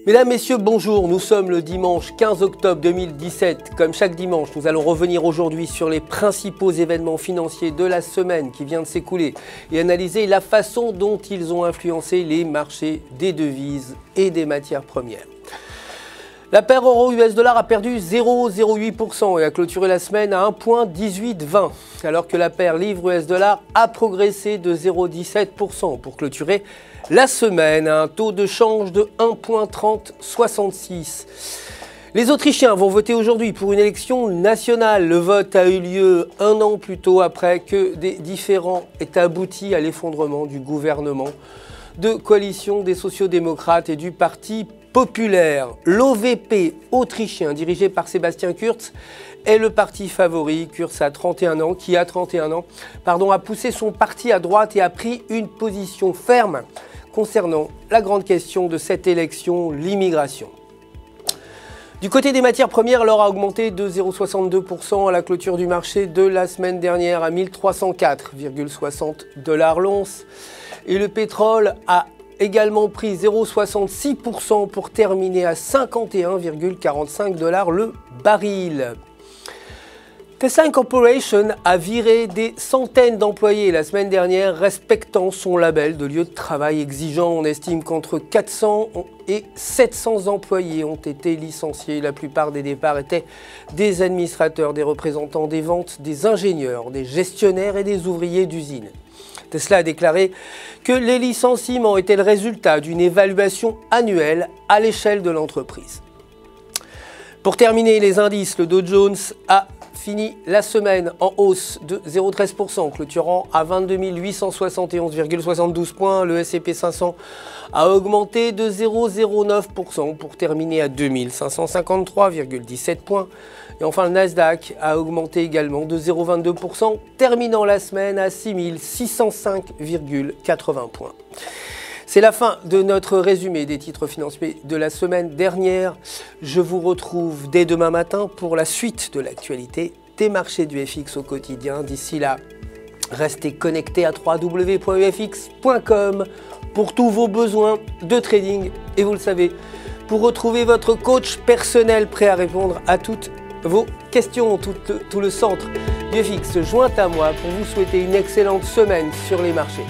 Mesdames, Messieurs, bonjour. Nous sommes le dimanche 15 octobre 2017. Comme chaque dimanche, nous allons revenir aujourd'hui sur les principaux événements financiers de la semaine qui vient de s'écouler et analyser la façon dont ils ont influencé les marchés des devises et des matières premières. La paire euro-US$ a perdu 0,08% et a clôturé la semaine à 1,1820, alors que la paire livre-US$ a progressé de 0,17% pour clôturer la semaine à un taux de change de 1,3066. Les Autrichiens vont voter aujourd'hui pour une élection nationale. Le vote a eu lieu un an plus tôt après que des différends aient abouti à l'effondrement du gouvernement de coalition des sociaux-démocrates et du Parti populaire. L'OVP autrichien, dirigé par Sebastian Kurz, est le parti favori. Kurz a 31 ans, a poussé son parti à droite et a pris une position ferme concernant la grande question de cette élection, l'immigration. Du côté des matières premières, l'or a augmenté de 0,62% à la clôture du marché de la semaine dernière à 1304,60 $ l'once. Et le pétrole a également pris 0,66% pour terminer à 51,45 $ le baril. Tesla Incorporation a viré des centaines d'employés la semaine dernière, respectant son label de lieu de travail exigeant. On estime qu'entre 400 et 700 employés ont été licenciés. La plupart des départs étaient des administrateurs, des représentants des ventes, des ingénieurs, des gestionnaires et des ouvriers d'usine. Tesla a déclaré que les licenciements étaient le résultat d'une évaluation annuelle à l'échelle de l'entreprise. Pour terminer, les indices, le Dow Jones a fini la semaine en hausse de 0,13%, clôturant à 22 871,72 points. Le S&P 500 a augmenté de 0,09% pour terminer à 2553,17 points. Et enfin, le Nasdaq a augmenté également de 0,22%, terminant la semaine à 6605,80 points. C'est la fin de notre résumé des titres financiers de la semaine dernière. Je vous retrouve dès demain matin pour la suite de l'actualité des marchés du FX au quotidien. D'ici là, restez connectés à www.ufx.com pour tous vos besoins de trading. Et vous le savez, pour retrouver votre coach personnel prêt à répondre à toutes vos questions, tout le centre du FX joint à moi pour vous souhaiter une excellente semaine sur les marchés.